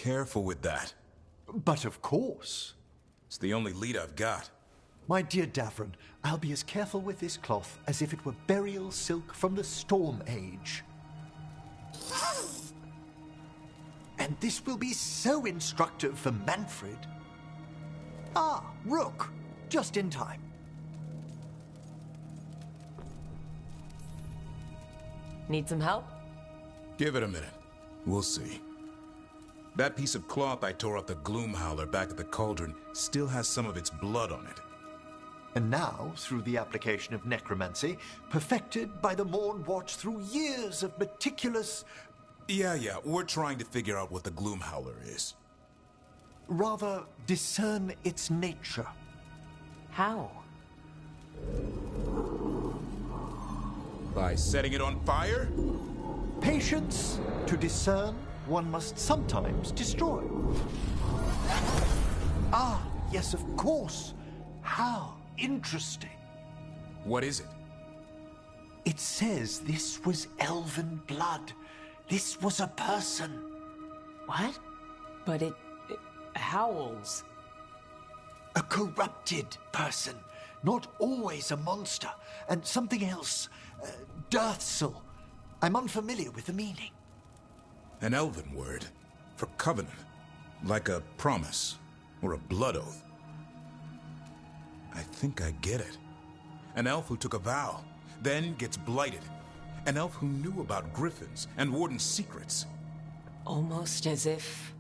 careful with that. But of course. It's the only lead I've got. My dear Davron, I'll be as careful with this cloth as if it were burial silk from the Storm Age. And this will be so instructive for Manfred. Ah, Rook, just in time. Need some help? Give it a minute. We'll see. That piece of cloth I tore off the Gloom Howler back at the cauldron still has some of its blood on it. And now, through the application of necromancy, perfected by the Morn Watch through years of meticulous... Yeah, we're trying to figure out what the Gloom Howler is. Rather, discern its nature. How? By setting it on fire? Patience. To discern, one must sometimes destroy. Ah, yes, of course. How interesting. What is it? It says this was elven blood. This was a person. What? But it howls. A corrupted person. Not always a monster. And something else. Deathsel. I'm unfamiliar with the meaning. An elven word. For covenant. Like a promise. Or a blood oath. I think I get it. An elf who took a vow. Then gets blighted. An elf who knew about griffins and warden's secrets. Almost as if...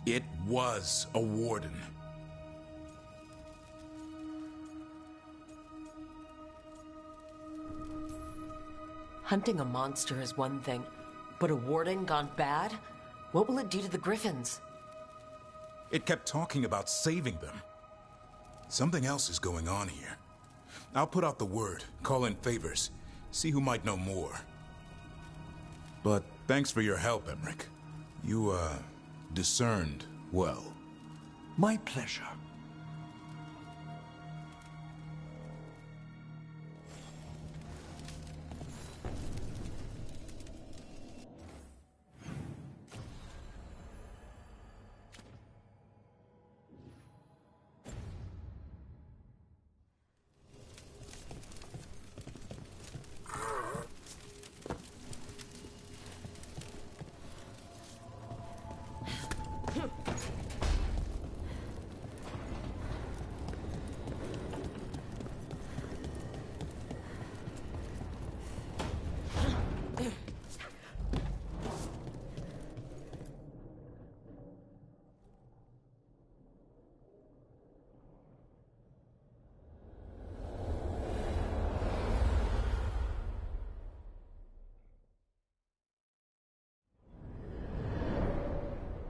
It was a warden. Hunting a monster is one thing, but a warden gone bad? What will it do to the griffins? It kept talking about saving them. Something else is going on here. I'll put out the word, call in favors, see who might know more. But thanks for your help, Emmerich. You, discerned well. My pleasure.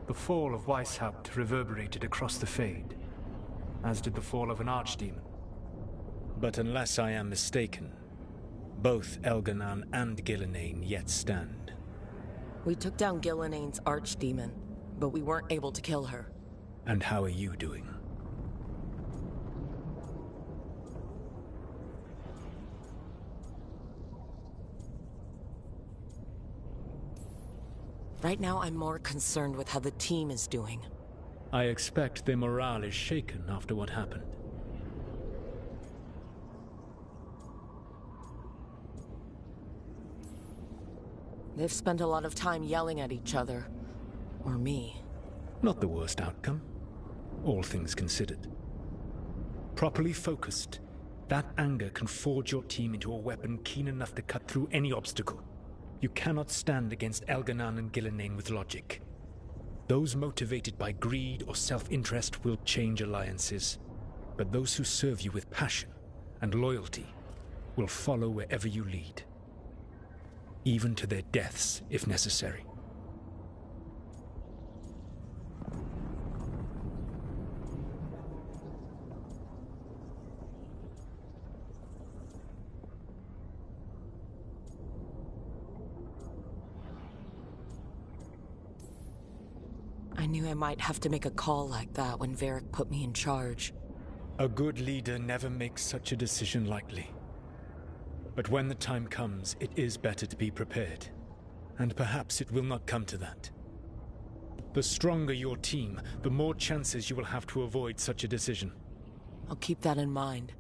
The fall of Weishaupt reverberated across the Fade, as did the fall of an archdemon. But unless I am mistaken, both Elganan and Gillenane yet stand. We took down Gillenane's archdemon, but we weren't able to kill her. And how are you doing? Right now, I'm more concerned with how the team is doing. I expect their morale is shaken after what happened. They've spent a lot of time yelling at each other. Or me. Not the worst outcome, all things considered. Properly focused, that anger can forge your team into a weapon keen enough to cut through any obstacle. You cannot stand against Elganan and Gillenane with logic. Those motivated by greed or self-interest will change alliances, but those who serve you with passion and loyalty will follow wherever you lead, even to their deaths if necessary. I knew I might have to make a call like that when Varric put me in charge. A good leader never makes such a decision lightly. But when the time comes, it is better to be prepared. And perhaps it will not come to that. The stronger your team, the more chances you will have to avoid such a decision. I'll keep that in mind.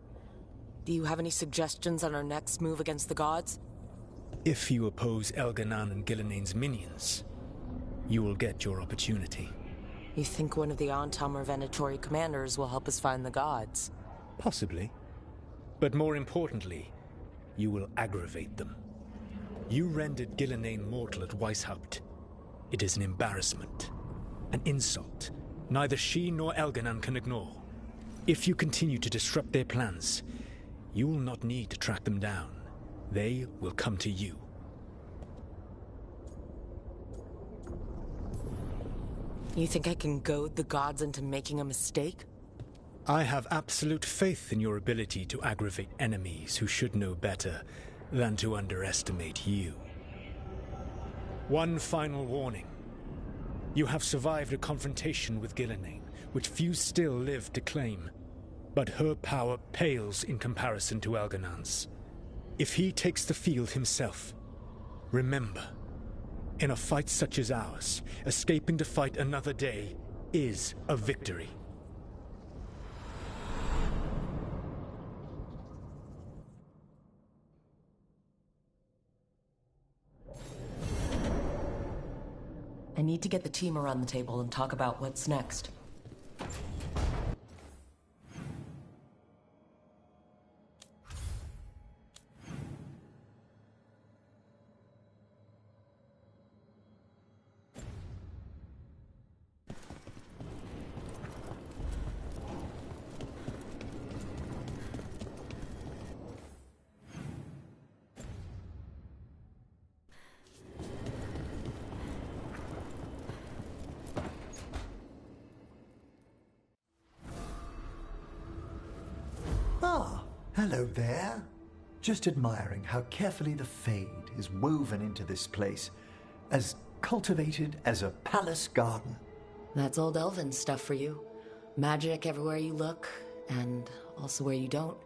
Do you have any suggestions on our next move against the gods? If you oppose Elganan and Gilnenane's minions, you will get your opportunity. You think one of the Antam or Venatori commanders will help us find the gods? Possibly. But more importantly, you will aggravate them. You rendered Gillenane mortal at Weishaupt. It is an embarrassment, an insult neither she nor Elganan can ignore. If you continue to disrupt their plans, you will not need to track them down. They will come to you. You think I can goad the gods into making a mistake? I have absolute faith in your ability to aggravate enemies who should know better than to underestimate you. One final warning. You have survived a confrontation with Gillenane, which few still live to claim. But her power pales in comparison to Elganan's. If he takes the field himself, remember, in a fight such as ours, escaping to fight another day is a victory. I need to get the team around the table and talk about what's next. Ah, hello there. Just admiring how carefully the Fade is woven into this place, as cultivated as a palace garden. That's old elven stuff for you. Magic everywhere you look, and also where you don't.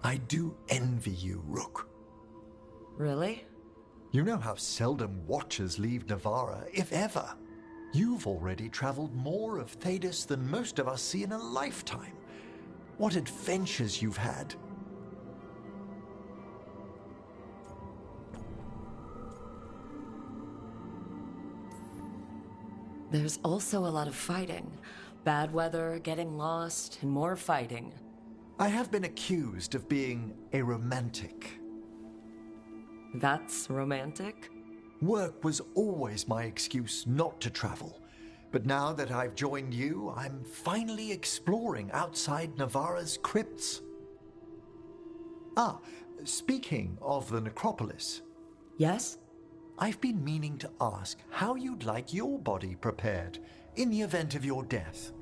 I do envy you, Rook. Really? You know how seldom watchers leave Navarra, if ever. You've already traveled more of Thedas than most of us see in a lifetime. What adventures you've had. There's also a lot of fighting. Bad weather, getting lost, and more fighting. I have been accused of being a romantic. That's romantic? Work was always my excuse not to travel. But now that I've joined you, I'm finally exploring outside Navarra's crypts. Ah, speaking of the necropolis. Yes? I've been meaning to ask how you'd like your body prepared in the event of your death.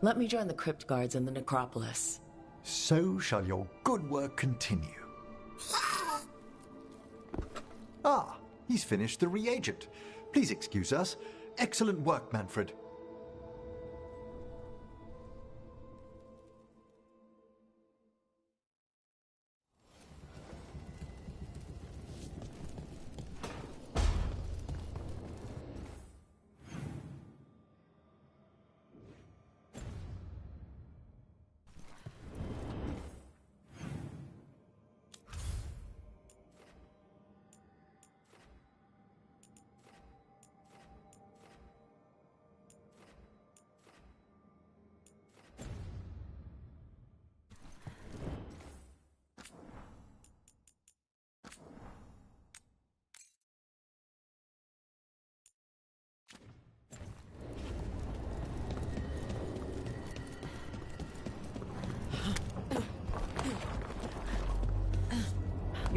Let me join the crypt guards in the necropolis. So shall your good work continue. Ah, he's finished the reagent. Please excuse us. Excellent work, Manfred.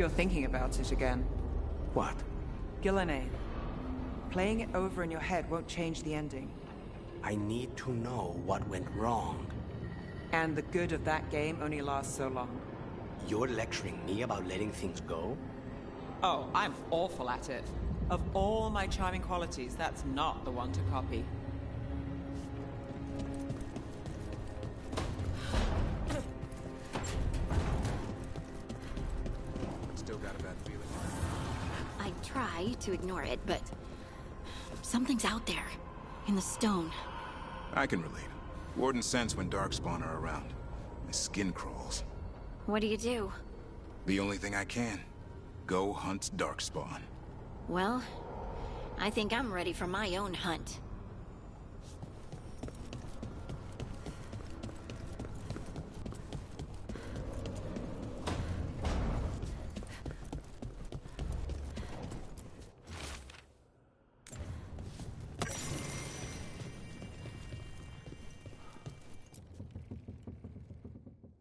You're thinking about it again. What? Gillenane. Playing it over in your head won't change the ending. I need to know what went wrong. And the good of that game only lasts so long. You're lecturing me about letting things go? Oh, I'm awful at it. Of all my charming qualities, that's not the one to copy. try to ignore it, but something's out there, in the stone. I can relate. Warden sense when Darkspawn are around. My skin crawls. What do you do? The only thing I can. Go hunt Darkspawn. Well, I think I'm ready for my own hunt.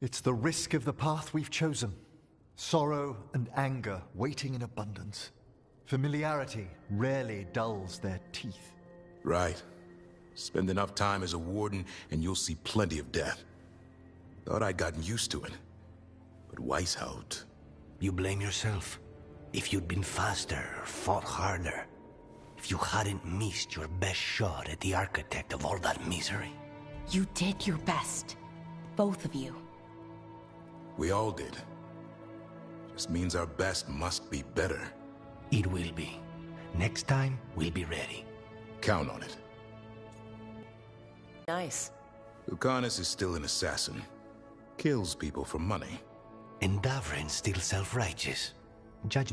It's the risk of the path we've chosen. Sorrow and anger waiting in abundance. Familiarity rarely dulls their teeth. Right. Spend enough time as a warden and you'll see plenty of death. Thought I'd gotten used to it. But Weishaupt... You blame yourself. If you'd been faster or fought harder. If you hadn't missed your best shot at the architect of all that misery. You did your best. Both of you. We all did. Just means our best must be better. It will be. Next time, we'll be ready. Count on it. Nice. Lucanus is still an assassin. Kills people for money. And Davrin's still self-righteous. Judge